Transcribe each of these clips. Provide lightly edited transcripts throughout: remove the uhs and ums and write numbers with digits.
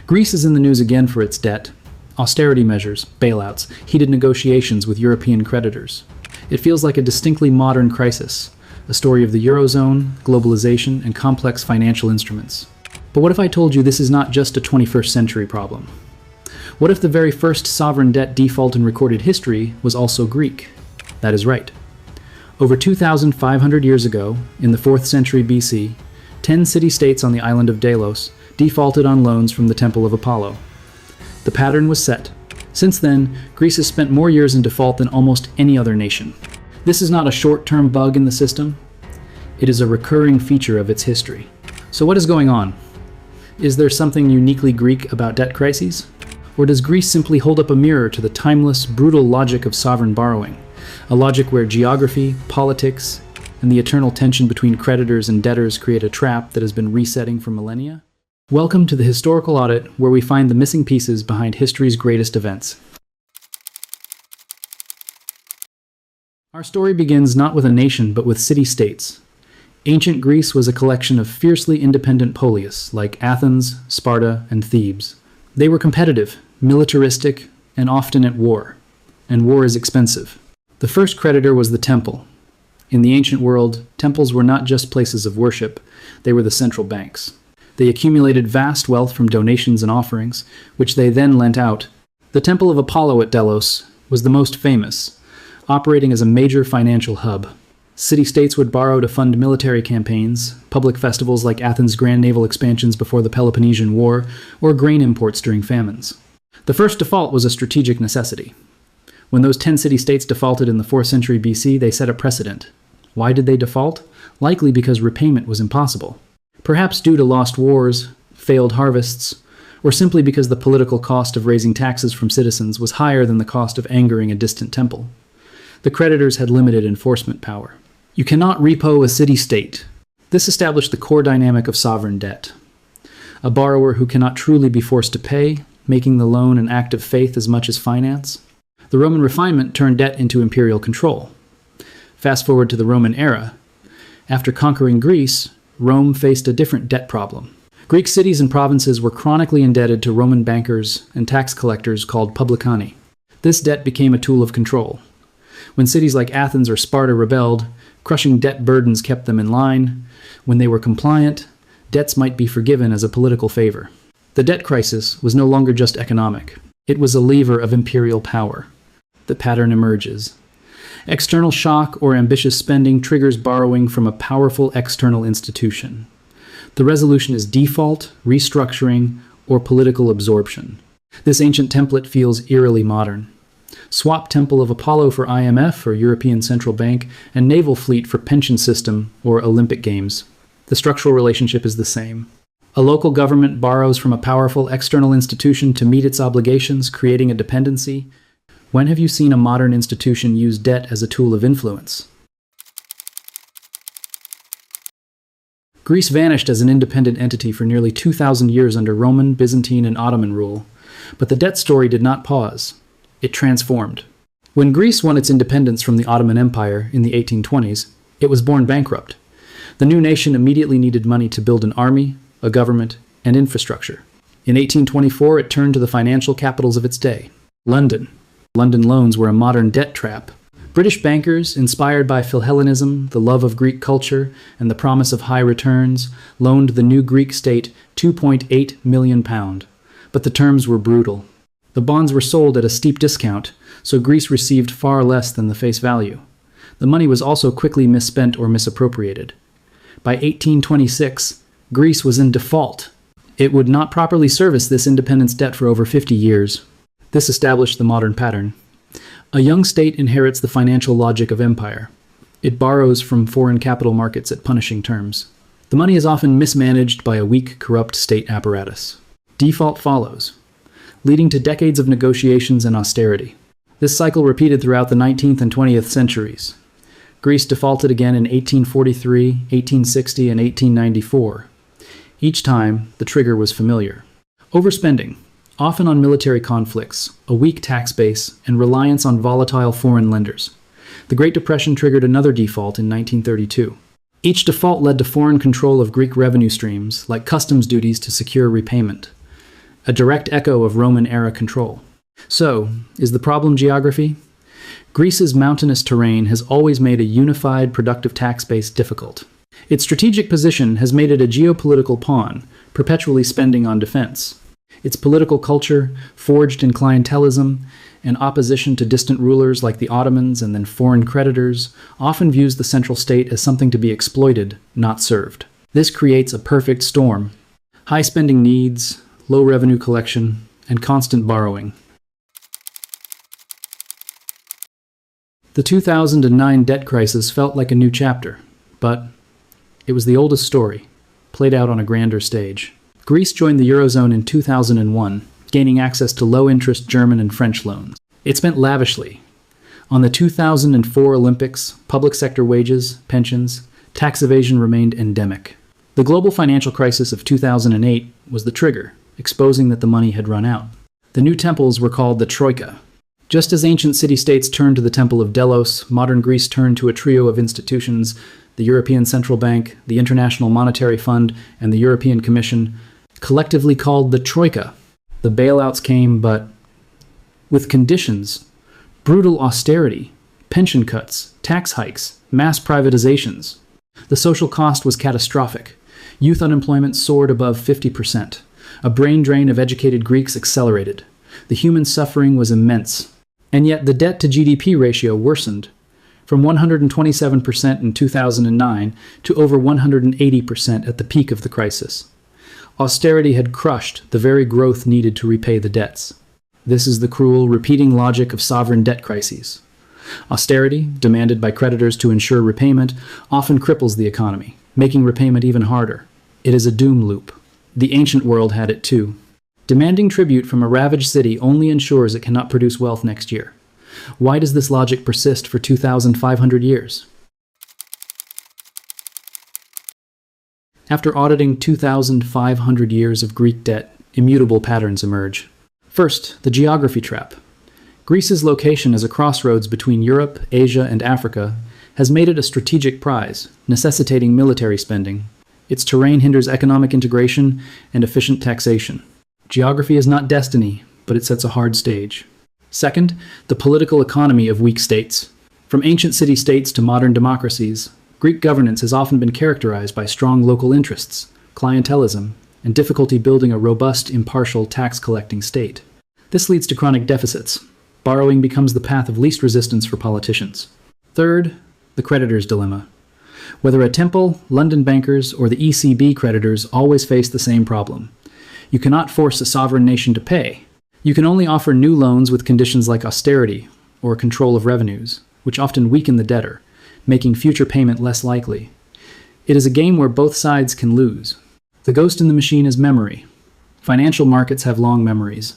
Greece is in the news again for its debt. Austerity measures, bailouts, heated negotiations with European creditors. It feels like a distinctly modern crisis, a story of the Eurozone, globalization, and complex financial instruments. But what if I told you this is not just a 21st century problem? What if the very first sovereign debt default in recorded history was also Greek? That is right. Over 2,500 years ago, in the 4th century BC, 10 city-states on the island of Delos defaulted on loans from the Temple of Apollo. The pattern was set. Since then, Greece has spent more years in default than almost any other nation. This is not a short-term bug in the system. It is a recurring feature of its history. So what is going on? Is there something uniquely Greek about debt crises? Or does Greece simply hold up a mirror to the timeless, brutal logic of sovereign borrowing? A logic where geography, politics, and the eternal tension between creditors and debtors create a trap that has been resetting for millennia? Welcome to the Historical Audit, where we find the missing pieces behind history's greatest events. Our story begins not with a nation, but with city-states. Ancient Greece was a collection of fiercely independent polis, like Athens, Sparta, and Thebes. They were competitive, militaristic, and often at war. And war is expensive. The first creditor was the temple. In the ancient world, temples were not just places of worship, they were the central banks. They accumulated vast wealth from donations and offerings, which they then lent out. The Temple of Apollo at Delos was the most famous, operating as a major financial hub. City-states would borrow to fund military campaigns, public festivals like Athens' grand naval expansions before the Peloponnesian War, or grain imports during famines. The first default was a strategic necessity. When those 10 city-states defaulted in the 4th century BC, they set a precedent. Why did they default? Likely because repayment was impossible. Perhaps due to lost wars, failed harvests, or simply because the political cost of raising taxes from citizens was higher than the cost of angering a distant temple. The creditors had limited enforcement power. You cannot repo a city-state. This established the core dynamic of sovereign debt. A borrower who cannot truly be forced to pay, making the loan an act of faith as much as finance. The Roman refinement turned debt into imperial control. Fast forward to the Roman era. After conquering Greece, Rome faced a different debt problem. Greek cities and provinces were chronically indebted to Roman bankers and tax collectors called publicani. This debt became a tool of control. When cities like Athens or Sparta rebelled, crushing debt burdens kept them in line. When they were compliant, debts might be forgiven as a political favor. The debt crisis was no longer just economic. It was a lever of imperial power. The pattern emerges. External shock or ambitious spending triggers borrowing from a powerful external institution. The resolution is default, restructuring, or political absorption. This ancient template feels eerily modern. Swap Temple of Apollo for IMF or European Central Bank, and naval fleet for pension system or Olympic Games. The structural relationship is the same. A local government borrows from a powerful external institution to meet its obligations, creating a dependency. When have you seen a modern institution use debt as a tool of influence? Greece vanished as an independent entity for nearly 2,000 years under Roman, Byzantine, and Ottoman rule. But the debt story did not pause. It transformed. When Greece won its independence from the Ottoman Empire in the 1820s, it was born bankrupt. The new nation immediately needed money to build an army, a government, and infrastructure. In 1824, it turned to the financial capitals of its day, London. London loans were a modern debt trap. British bankers, inspired by Philhellenism, the love of Greek culture, and the promise of high returns, loaned the new Greek state £2.8 million. But the terms were brutal. The bonds were sold at a steep discount, so Greece received far less than the face value. The money was also quickly misspent or misappropriated. By 1826, Greece was in default. It would not properly service this independence debt for over 50 years. This established the modern pattern. A young state inherits the financial logic of empire. It borrows from foreign capital markets at punishing terms. The money is often mismanaged by a weak, corrupt state apparatus. Default follows, leading to decades of negotiations and austerity. This cycle repeated throughout the 19th and 20th centuries. Greece defaulted again in 1843, 1860, and 1894. Each time, the trigger was familiar. Overspending, often on military conflicts, a weak tax base, and reliance on volatile foreign lenders. The Great Depression triggered another default in 1932. Each default led to foreign control of Greek revenue streams, like customs duties to secure repayment. a direct echo of Roman-era control. So, is the problem geography? Greece's mountainous terrain has always made a unified, productive tax base difficult. Its strategic position has made it a geopolitical pawn, perpetually spending on defense. Its political culture, forged in clientelism and opposition to distant rulers like the Ottomans and then foreign creditors, often views the central state as something to be exploited, not served. This creates a perfect storm: high spending needs, low revenue collection, and constant borrowing. The 2009 debt crisis felt like a new chapter, but it was the oldest story, played out on a grander stage. Greece joined the Eurozone in 2001, gaining access to low-interest German and French loans. It spent lavishly on the 2004 Olympics, public sector wages, pensions. Tax evasion remained endemic. The global financial crisis of 2008 was the trigger, exposing that the money had run out. The new temples were called the Troika. Just as ancient city-states turned to the Temple of Delos, modern Greece turned to a trio of institutions: the European Central Bank, the International Monetary Fund, and the European Commission, collectively called the Troika. The bailouts came, but with conditions: brutal austerity, pension cuts, tax hikes, mass privatizations. The social cost was catastrophic. Youth unemployment soared above 50%. A brain drain of educated Greeks accelerated. The human suffering was immense. And yet the debt-to-GDP ratio worsened, from 127% in 2009 to over 180% at the peak of the crisis. Austerity had crushed the very growth needed to repay the debts. This is the cruel, repeating logic of sovereign debt crises. Austerity, demanded by creditors to ensure repayment, often cripples the economy, making repayment even harder. It is a doom loop. The ancient world had it too. Demanding tribute from a ravaged city only ensures it cannot produce wealth next year. Why does this logic persist for 2,500 years? After auditing 2,500 years of Greek debt, immutable patterns emerge. First, the geography trap. Greece's location as a crossroads between Europe, Asia, and Africa has made it a strategic prize, necessitating military spending. Its terrain hinders economic integration and efficient taxation. Geography is not destiny, but it sets a hard stage. Second, the political economy of weak states. From ancient city-states to modern democracies, Greek governance has often been characterized by strong local interests, clientelism, and difficulty building a robust, impartial, tax-collecting state. This leads to chronic deficits. Borrowing becomes the path of least resistance for politicians. Third, the creditor's dilemma. Whether a temple, London bankers, or the ECB creditors always face the same problem. You cannot force a sovereign nation to pay. You can only offer new loans with conditions like austerity or control of revenues, which often weaken the debtor, making future payment less likely. It is a game where both sides can lose. The ghost in the machine is memory. Financial markets have long memories.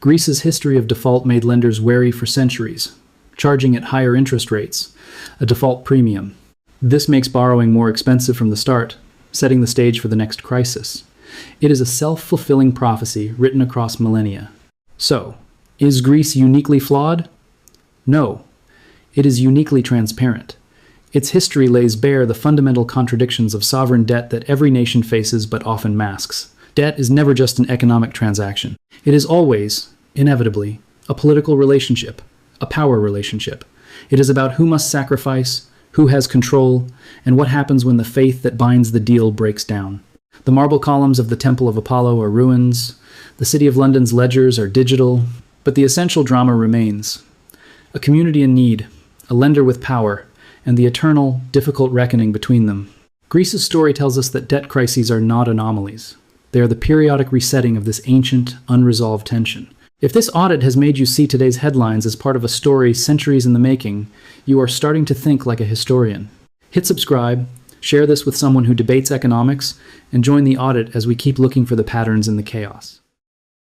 Greece's history of default made lenders wary for centuries, charging at higher interest rates, a default premium. This makes borrowing more expensive from the start, setting the stage for the next crisis. It is a self-fulfilling prophecy written across millennia. So, is Greece uniquely flawed? No. It is uniquely transparent. Its history lays bare the fundamental contradictions of sovereign debt that every nation faces but often masks. Debt is never just an economic transaction. It is always, inevitably, a political relationship, a power relationship. It is about who must sacrifice, who has control, and what happens when the faith that binds the deal breaks down. The marble columns of the Temple of Apollo are ruins, the City of London's ledgers are digital, but the essential drama remains. A community in need, a lender with power, and the eternal, difficult reckoning between them. Greece's story tells us that debt crises are not anomalies. They are the periodic resetting of this ancient, unresolved tension. If this audit has made you see today's headlines as part of a story centuries in the making, you are starting to think like a historian. Hit subscribe, share this with someone who debates economics, and join the audit as we keep looking for the patterns in the chaos.